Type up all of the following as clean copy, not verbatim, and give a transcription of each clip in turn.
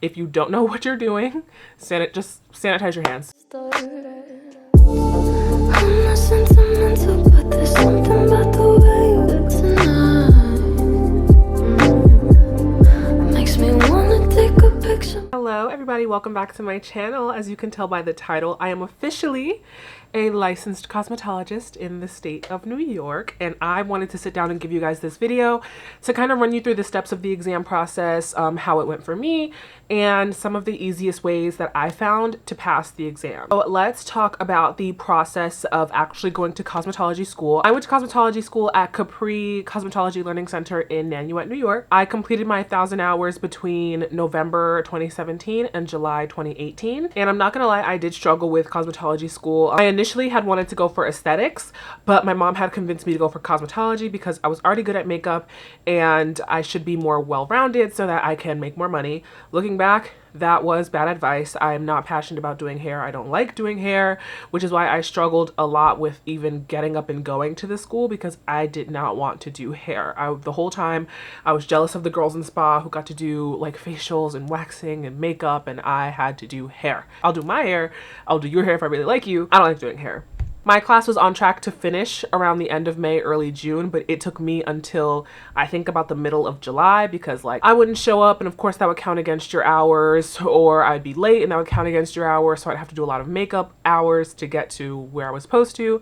If you don't know what you're doing, just sanitize your hands. I'm not sentimental, but there's something about the way you look tonight. Makes me wanna take a picture. Hello everybody, welcome back to my channel. As you can tell by the title, I am officially a licensed cosmetologist in the state of New York, and I wanted to sit down and give you guys this video to kind of run you through the steps of the exam process, how it went for me, and some of the easiest ways that I found to pass the exam. So let's talk about the process of actually going to cosmetology school. I went to cosmetology school at Capri Cosmetology Learning Center in Nanuet, New York. I completed my 1,000 hours between November 2017 and July 2018. And I'm not gonna lie, I did struggle with cosmetology school. I initially had wanted to go for aesthetics, but my mom had convinced me to go for cosmetology because I was already good at makeup and I should be more well-rounded so that I can make more money. Looking back, that was bad advice. I am not passionate about doing hair. I don't like doing hair, which is why I struggled a lot with even getting up and going to the school because I did not want to do hair. The whole time I was jealous of the girls in spa who got to do like facials and waxing and makeup, and I had to do hair. I'll do my hair. I'll do your hair if I really like you. I don't like doing hair. My class was on track to finish around the end of May, early June, but it took me until I think about the middle of July because like I wouldn't show up, and of course that would count against your hours, or I'd be late and that would count against your hours, so I'd have to do a lot of makeup hours to get to where I was supposed to.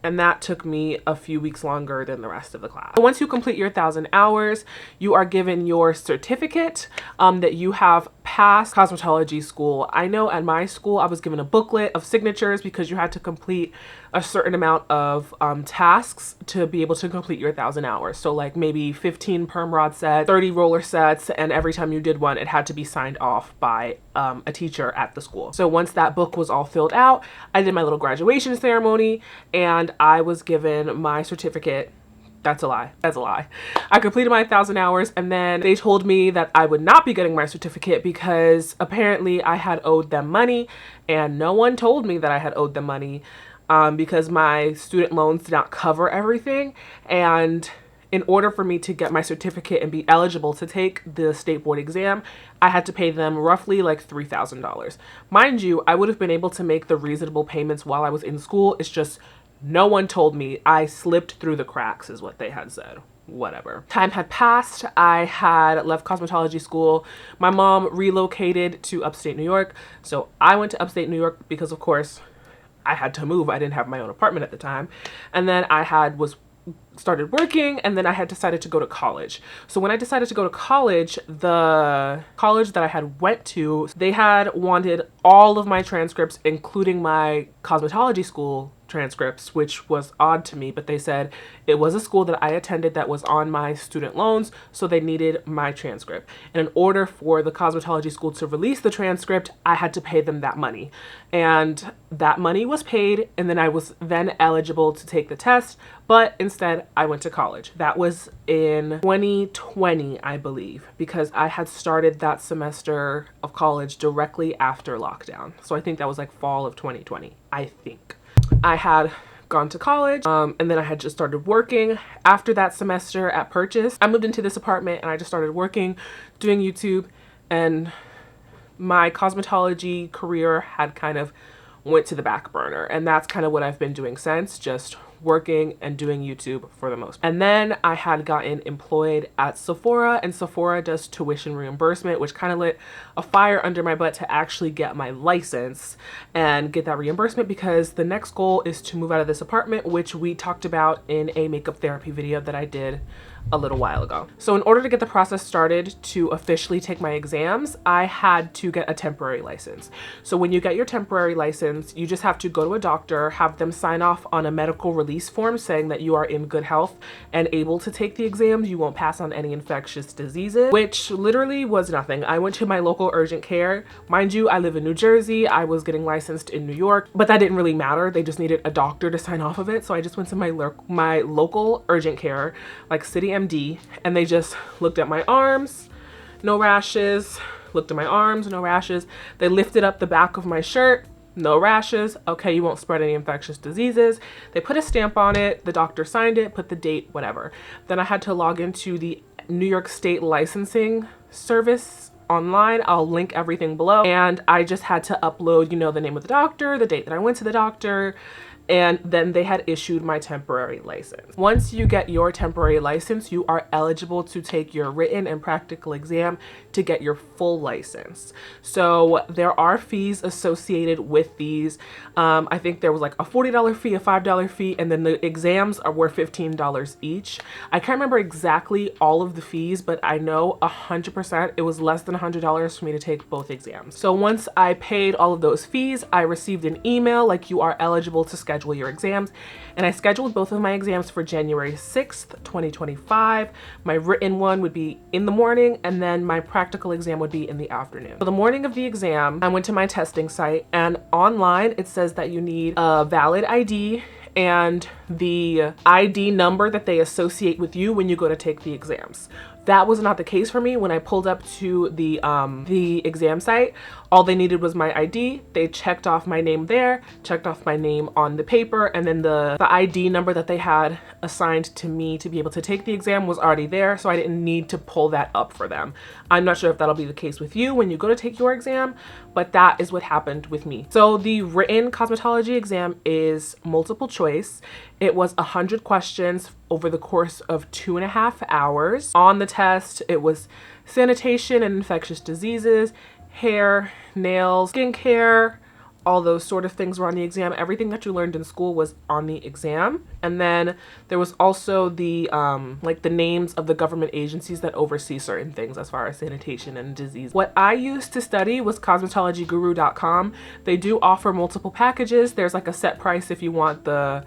And that took me a few weeks longer than the rest of the class. Once you complete your 1,000 hours, you are given your certificate that you have passed cosmetology school. I know at my school, I was given a booklet of signatures because you had to complete a certain amount of tasks to be able to complete your 1,000 hours. So like maybe 15 perm rod sets, 30 roller sets, and every time you did one, it had to be signed off by a teacher at the school. So once that book was all filled out, I did my little graduation ceremony and I was given my certificate. That's a lie. That's a lie. I completed my 1,000 hours and then they told me that I would not be getting my certificate because apparently I had owed them money, and no one told me that I had owed them money because my student loans did not cover everything. And in order for me to get my certificate and be eligible to take the state board exam, I had to pay them roughly like $3,000. Mind you, I would have been able to make the reasonable payments while I was in school. It's just no one told me. I slipped through the cracks is what they had said. Whatever. Time had passed. I had left cosmetology school. My mom relocated to upstate New York. So I went to upstate New York because of course I had to move. I didn't have my own apartment at the time. And then I started working, and then I had decided to go to college. So when I decided to go to college, the college that I had went to, they had wanted all of my transcripts, including my cosmetology school transcripts, which was odd to me, but they said it was a school that I attended that was on my student loans, so they needed my transcript. And in order for the cosmetology school to release the transcript, I had to pay them that money. And that money was paid, and then I was then eligible to take the test, but instead I went to college. That was in 2020, I believe, because I had started that semester of college directly after lockdown. So I think that was like fall of 2020, I think. I had gone to college and then I had just started working after that semester at Purchase. I moved into this apartment and I just started working, doing YouTube, and my cosmetology career had kind of went to the back burner, and that's kind of what I've been doing since, just working and doing YouTube for the most part. And then I had gotten employed at Sephora, and Sephora does tuition reimbursement, which kind of lit a fire under my butt to actually get my license and get that reimbursement, because the next goal is to move out of this apartment, which we talked about in a makeup therapy video that I did a little while ago. So in order to get the process started to officially take my exams, I had to get a temporary license. So when you get your temporary license, you just have to go to a doctor, have them sign off on a medical release form saying that you are in good health and able to take the exams. You won't pass on any infectious diseases, which literally was nothing. I went to my local urgent care. Mind you, I live in New Jersey. I was getting licensed in New York, but that didn't really matter. They just needed a doctor to sign off of it. So I just went to my local urgent care, like City MD, and they just looked at my arms, no rashes, looked at my arms, no rashes. They lifted up the back of my shirt, no rashes. Okay, you won't spread any infectious diseases. They put a stamp on it, the doctor signed it, put the date, whatever. Then I had to log into the New York State licensing service online. I'll link everything below. And I just had to upload, you know, the name of the doctor, the date that I went to the doctor, and then they had issued my temporary license. Once you get your temporary license, you are eligible to take your written and practical exam to get your full license. So there are fees associated with these. I think there was like a $40 fee, a $5 fee, and then the exams were $15 each. I can't remember exactly all of the fees, but I know 100% it was less than $100 for me to take both exams. So once I paid all of those fees, I received an email like, you are eligible to schedule your exams, and I scheduled both of my exams for January 6th, 2025. My written one would be in the morning, and then my practical exam would be in the afternoon. So the morning of the exam, I went to my testing site, and online it says that you need a valid ID and the ID number that they associate with you when you go to take the exams. That was not the case for me. When I pulled up to the exam site, all they needed was my ID. They checked off my name there, checked off my name on the paper, and then the ID number that they had assigned to me to be able to take the exam was already there, so I didn't need to pull that up for them. I'm not sure if that'll be the case with you when you go to take your exam, but that is what happened with me. So the written cosmetology exam is multiple choice. It was 100 questions over the course of 2.5 hours. On the test, it was sanitation and infectious diseases, hair, nails, skincare, all those sort of things were on the exam. Everything that you learned in school was on the exam. And then there was also the like the names of the government agencies that oversee certain things as far as sanitation and disease. What I used to study was cosmetologyguru.com. They do offer multiple packages. There's like a set price if you want the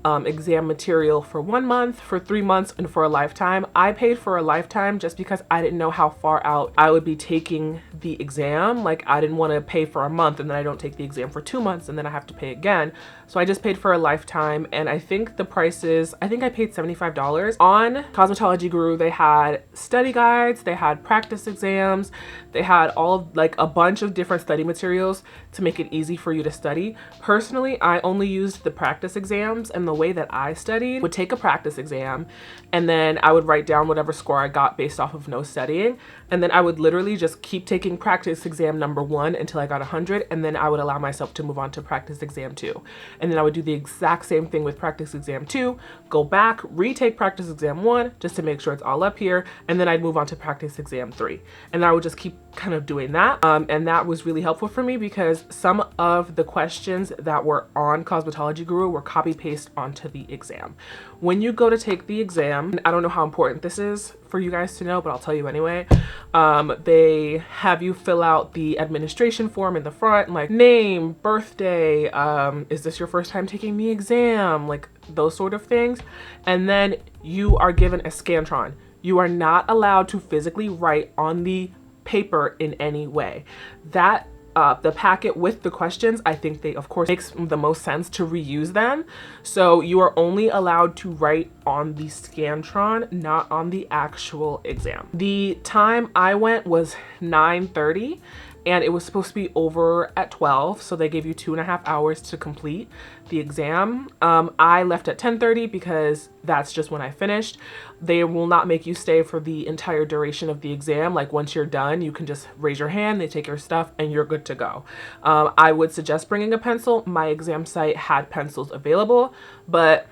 exam material for 1 month, for 3 months, and for a lifetime. I paid for a lifetime just because I didn't know how far out I would be taking the exam. Like, I didn't want to pay for a month and then I don't take the exam for 2 months and then I have to pay again. So I just paid for a lifetime, and I think the prices, I think I paid $75. On Cosmetology Guru, they had study guides, they had practice exams, they had all like a bunch of different study materials to make it easy for you to study. Personally, I only used the practice exams, and the way that I studied would take a practice exam and then I would write down whatever score I got based off of no studying, and then I would literally just keep taking practice exam number 1 until I got 100, and then I would allow myself to move on to practice exam 2. And then I would do the exact same thing with practice exam 2, go back, retake practice exam 1 just to make sure it's all up here, and then I'd move on to practice exam 3. And I would just keep kind of doing that. And that was really helpful for me because some of the questions that were on Cosmetology Guru were copy paste onto the exam. When you go to take the exam, and I don't know how important this is for you guys to know, but I'll tell you anyway. They have you fill out the administration form in the front, like name, birthday, is this your first time taking the exam, like those sort of things. And then you are given a Scantron. You are not allowed to physically write on the paper in any way. That the packet with the questions, I think they of course makes the most sense to reuse them. So you are only allowed to write on the Scantron, not on the actual exam. The time I went was 9:30 and it was supposed to be over at 12, so they gave you 2.5 hours to complete the exam. I left at 10:30 because that's just when I finished. They will not make you stay for the entire duration of the exam. Like, once you're done, you can just raise your hand, they take your stuff, and you're good to go. I would suggest bringing a pencil. My exam site had pencils available, but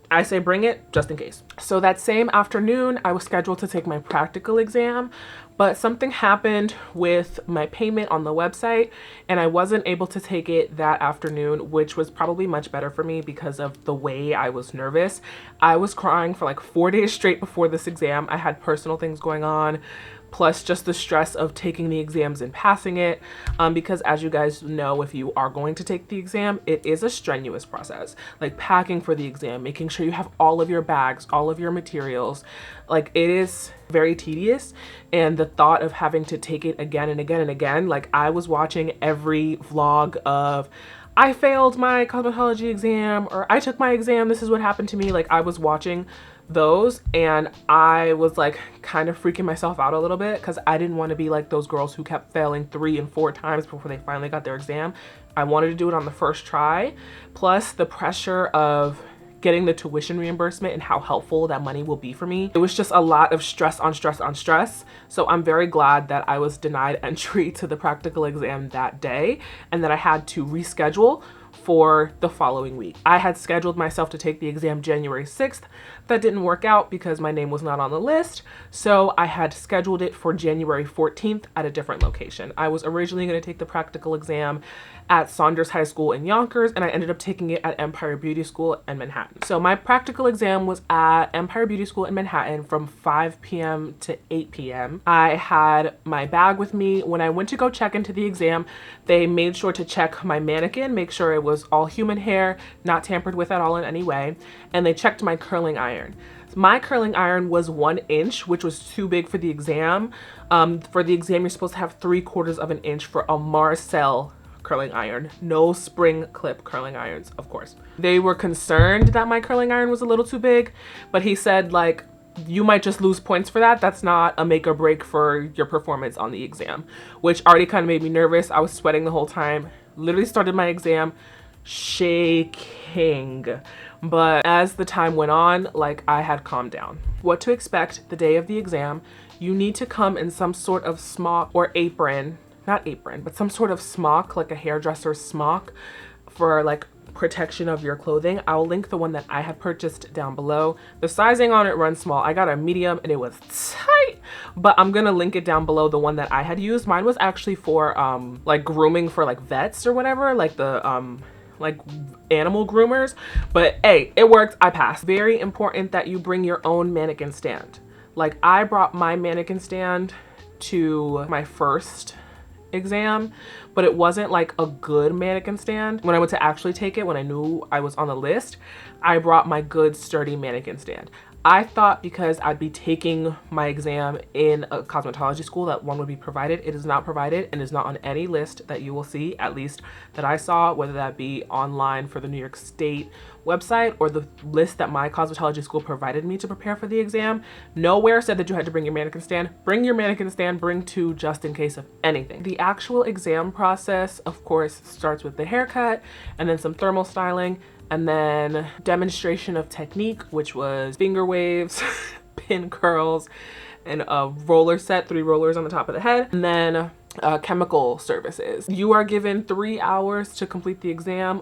I say bring it just in case. So that same afternoon, I was scheduled to take my practical exam, but something happened with my payment on the website and I wasn't able to take it that afternoon, which was probably much better for me because of the way I was nervous. I was crying for like 4 days straight before this exam. I had personal things going on, plus just the stress of taking the exams and passing it. Because as you guys know, if you are going to take the exam, it is a strenuous process. Like packing for the exam, making sure you have all of your bags, all of your materials. Like, it is very tedious, and the thought of having to take it again and again and again, like I was watching every vlog of I failed my cosmetology exam, or I took my exam, this is what happened to me. Like, I was watching those and I was like kind of freaking myself out a little bit because I didn't want to be like those girls who kept failing 3 and 4 times before they finally got their exam. I wanted to do it on the first try, plus the pressure of getting the tuition reimbursement and how helpful that money will be for me. It was just a lot of stress on stress on stress. So I'm very glad that I was denied entry to the practical exam that day and that I had to reschedule for the following week. I had scheduled myself to take the exam January 6th. That didn't work out because my name was not on the list. So I had scheduled it for January 14th at a different location. I was originally going to take the practical exam at Saunders High School in Yonkers, and I ended up taking it at Empire Beauty School in Manhattan. So my practical exam was at Empire Beauty School in Manhattan from 5 p.m. to 8 p.m. I had my bag with me. When I went to go check into the exam, they made sure to check my mannequin, make sure it was all human hair, not tampered with at all in any way, and they checked my curling iron. My curling iron was 1 inch, which was too big for the exam. For the exam, you're supposed to have 3/4 of an inch for a Marcel curling iron, no spring clip curling irons, of course. They were concerned that my curling iron was a little too big, but he said, like, you might just lose points for that. That's not a make or break for your performance on the exam, which already kind of made me nervous. I was sweating the whole time, literally started my exam shaking. But as the time went on, like, I had calmed down. What to expect the day of the exam: you need to come in some sort of smock or apron, not apron, but some sort of smock, like a hairdresser's smock, for like protection of your clothing. I'll link the one that I had purchased down below. The sizing on it runs small. I got a medium and it was tight, but I'm gonna link it down below, the one that I had used. Mine was actually for like grooming for like vets or whatever, like the like animal groomers, but hey, it worked. I passed. Very important that you bring your own mannequin stand. Like, I brought my mannequin stand to my first exam, but it wasn't like a good mannequin stand. When I went to actually take it, when I knew I was on the list, I brought my good sturdy mannequin stand. I thought because I'd be taking my exam in a cosmetology school that one would be provided. It is not provided and is not on any list that you will see, at least that I saw, whether that be online for the New York State website or the list that my cosmetology school provided me to prepare for the exam. Nowhere said that you had to bring your mannequin stand. Bring your mannequin stand, bring two just in case of anything. The actual exam process, of course, starts with the haircut and then some thermal styling, and then demonstration of technique, which was finger waves, pin curls, and a roller set, 3 rollers on the top of the head, and then chemical services. You are given 3 hours to complete the exam.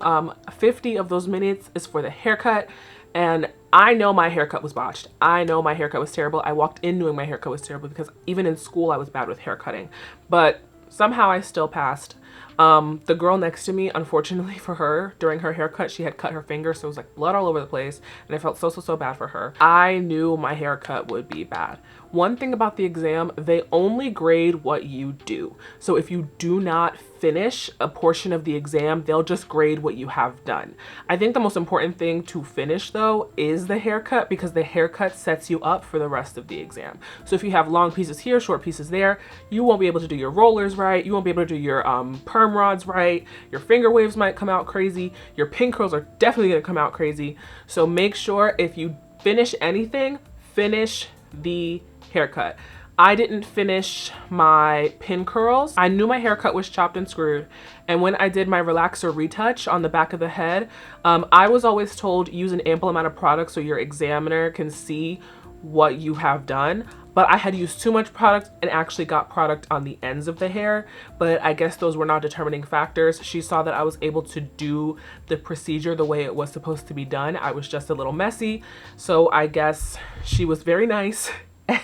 50 of those minutes is for the haircut, and I know my haircut was botched. I know my haircut was terrible. I walked in knowing my haircut was terrible because even in school I was bad with haircutting, but somehow I still passed. The girl next to me, unfortunately for her, during her haircut, she had cut her finger, so it was like blood all over the place, and I felt so bad for her. I knew my haircut would be bad. One thing about the exam, they only grade what you do. So if you do not finish a portion of the exam, they'll just grade what you have done. I think the most important thing to finish though is the haircut, because the haircut sets you up for the rest of the exam. So if you have long pieces here, short pieces there, you won't be able to do your rollers right, you won't be able to do your perm rods right, your finger waves might come out crazy, your pin curls are definitely gonna come out crazy. So make sure if you finish anything, finish the haircut. I didn't finish my pin curls. I knew my haircut was chopped and screwed, and when I did my relaxer retouch on the back of the head, I was always told use an ample amount of product so your examiner can see what you have done, but I had used too much product and actually got product on the ends of the hair, but I guess those were not determining factors. She saw that I was able to do the procedure the way it was supposed to be done. I was just a little messy, so I guess she was very nice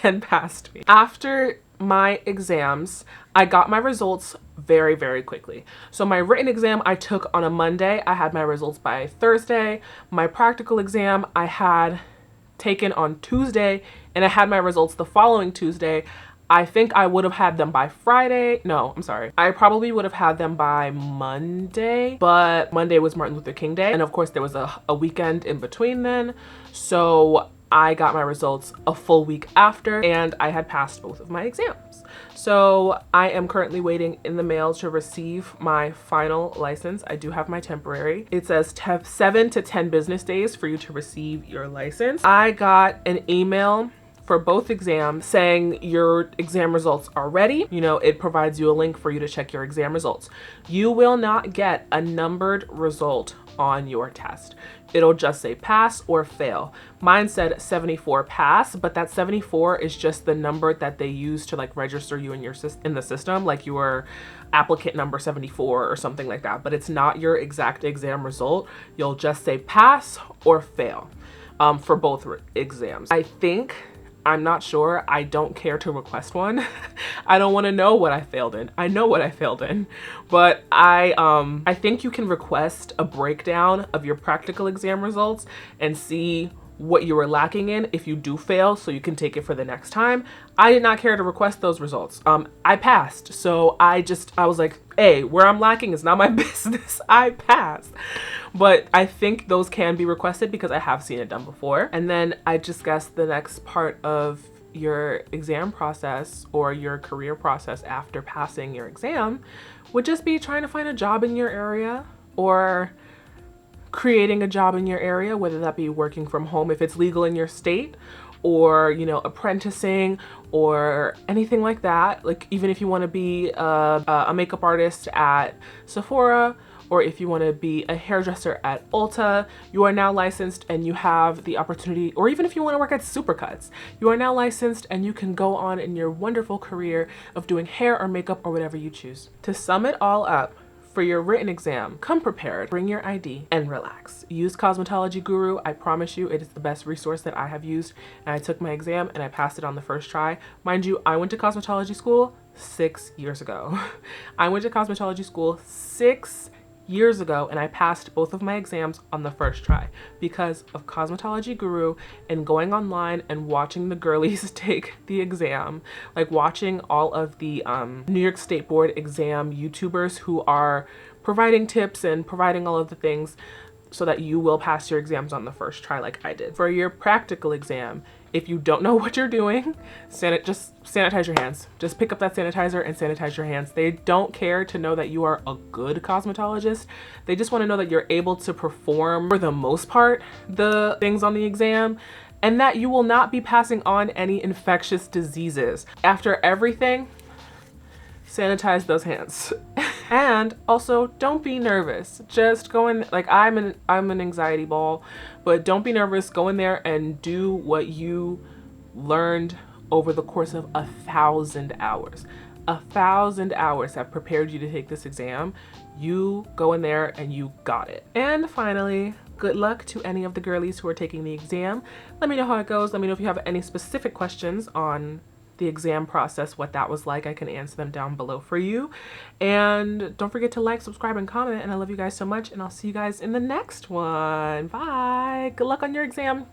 and passed me. After my exams, I got my results very quickly. So my written exam I took on a Monday. I had my results by Thursday. My practical exam I had taken on Tuesday, and I had my results the following Tuesday. I think I would have had them by Friday. No, I'm sorry. I probably would have had them by Monday, but Monday was Martin Luther King Day. And of course there was a weekend in between then. So I got my results a full week after, and I had passed both of my exams. So I am currently waiting in the mail to receive my final license. I do have my temporary. It says 7 to 10 business days for you to receive your license. I got an email for both exams saying your exam results are ready. You know, it provides you a link for you to check your exam results. You will not get a numbered result on your test. It'll just say pass or fail. Mine said 74 pass, but that 74 is just the number that they use to like register you in the system, like your applicant number 74 or something like that. But it's not your exact exam result. You'll just say pass or fail for both exams. I'm not sure. I don't care to request one. I don't want to know what I failed in. I know what I failed in, but I think you can request a breakdown of your practical exam results and see what you were lacking in if you do fail, so you can take it for the next time. I did not care to request those results. I passed, so I was like, hey, where I'm lacking is not my business. I passed. But I think those can be requested because I have seen it done before. And then I just guess the next part of your exam process or your career process after passing your exam would just be trying to find a job in your area or creating a job in your area, whether that be working from home if it's legal in your state, or, you know, apprenticing or anything like that. Like even if you want to be a makeup artist at Sephora, or if you want to be a hairdresser at Ulta, you are now licensed and you have the opportunity, or even if you want to work at Supercuts, you are now licensed and you can go on in your wonderful career of doing hair or makeup or whatever you choose. To sum it all up, for your written exam, come prepared, bring your ID, and relax. Use Cosmetology Guru. I promise you it is the best resource that I have used, and I took my exam and I passed it on the first try. Mind you, I went to cosmetology school 6 years ago. I went to cosmetology school 6 years ago and I passed both of my exams on the first try because of Cosmetology Guru and going online and watching the girlies take the exam, like watching all of the New York State Board exam YouTubers who are providing tips and providing all of the things so that you will pass your exams on the first try like I did. For your practical exam, if you don't know what you're doing, just sanitize your hands. Just pick up that sanitizer and sanitize your hands. They don't care to know that you are a good cosmetologist. They just want to know that you're able to perform, for the most part, the things on the exam, and that you will not be passing on any infectious diseases. After everything, sanitize those hands. And also, don't be nervous. Just go in, like I'm an anxiety ball, but don't be nervous. Go in there and do what you learned over the course of 1,000 hours. 1,000 hours have prepared you to take this exam. You go in there and you got it. And finally, good luck to any of the girlies who are taking the exam. Let me know how it goes. Let me know if you have any specific questions on the exam process, what that was like. I can answer them down below for you. And don't forget to like, subscribe, and comment. And I love you guys so much. And I'll see you guys in the next one. Bye. Good luck on your exam.